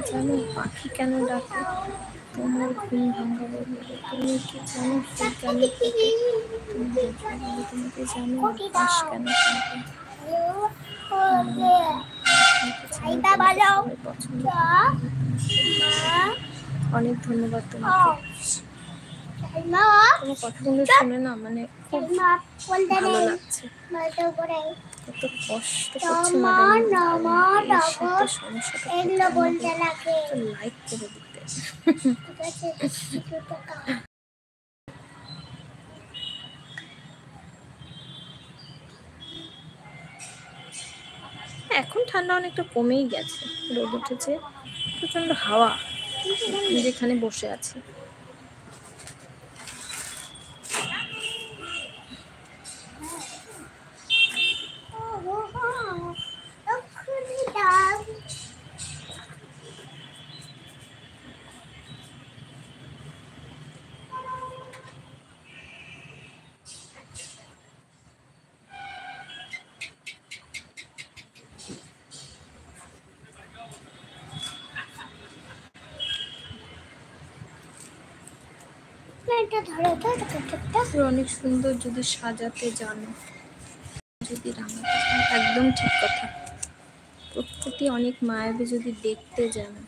জানো পাখি কেন ডাকে? তোমার ঘুম ভাঙাবো বলে। তুমি কি জানো সে কেন ফোটে? তুমি বুঝবে বলে। তুমি কি জানো আকাশ কেন কাঁপে? সবাই পছন্দ করে। অনেক ধন্যবাদ তোমাকে। তোমার কথাগুলো শুনে না মানে খুব ভালো লাগছে। কত কষ্ট করছে ম্যাডাম এই শীতের সমস্যাটা লাইক করে দিতে। এখন ঠান্ডা অনেকটা কমেই গেছে, রোদ উঠেছে, প্রচন্ড হাওয়া যেখানে বসে আছি। অনেক সুন্দর যদি সাজাতে জানো, যদি রাঙাতে জানো, একদম ঠিক কথা। প্রকৃতি অনেক মায়াবী যদি দেখতে জানো,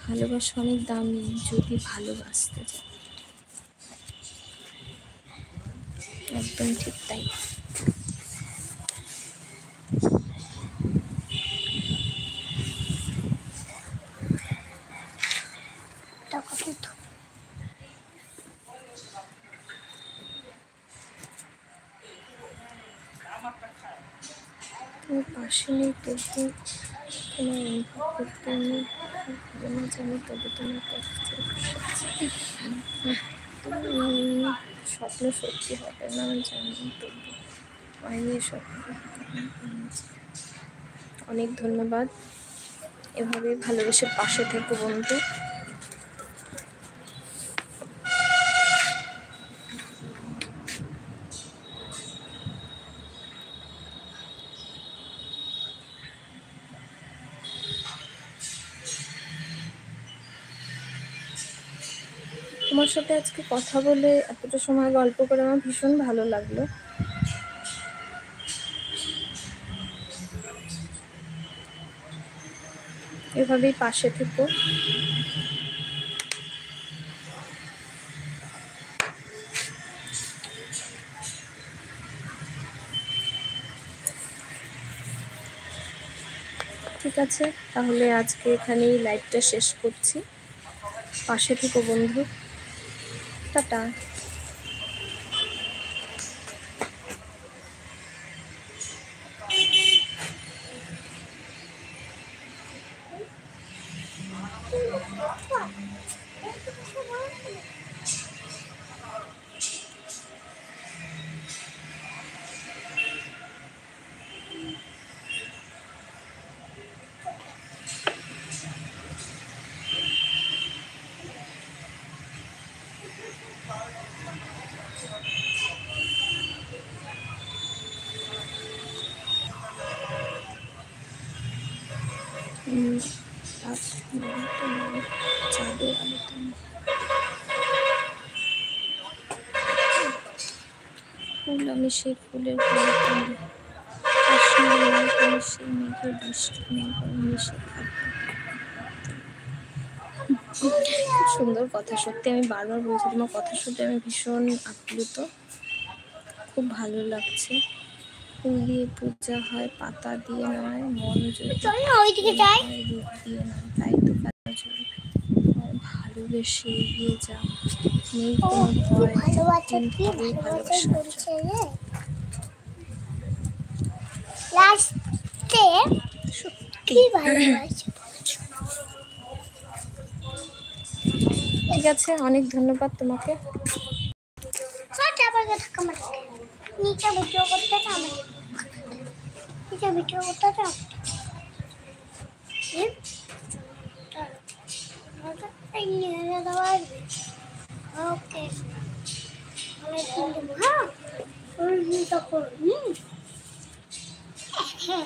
ভালোবাসা অনেক দামি যদি ভালোবাসতে জানো। একদম ঠিক তাই। তুমি পাশে নেই তবু তোমার অনুভব করতে আমি ভালো না জানি, তবে তোমার কাছে স্বপ্ন সত্যি হবে না জানি, তবু হয়নি স্বপ্ন। অনেক ধন্যবাদ, এভাবে ভালোবেসে পাশে থেকো বন্ধু। তোমার সাথে আজকে কথা বলে এতটা সময় গল্প করে আমার ভীষণ ভালো লাগলো। এভাবেই পাশে থেকো। ঠিক আছে, তাহলে আজকে এখানেই লাইভটা শেষ করছি। পাশে থেকো বন্ধু, টাটা। ফুল আমি সেই ফুলের সেই মেঘের বৃষ্টি মিশে থাকবো। খুব সুন্দর কথা, সত্যি আমি বারবার বলছি তোমার কথা শুনতে আমি ভীষণ আপ্লুত, খুব ভালো লাগছে। ফুল দিয়ে পূজা হয়, পাতা দিয়ে নয়, মন যদি রূপ দিয়ে নয়, তাই তো ভালোবেসে এগিয়ে যাও, নেই কোনো ভয়, ভালোবাসা। ঠিক আছে, অনেক ধন্যবাদ তোমাকে। নিচে ভিডিও করতে চাও, নিচে ভিডিও করতে চাও, ওকে হ্যাঁ।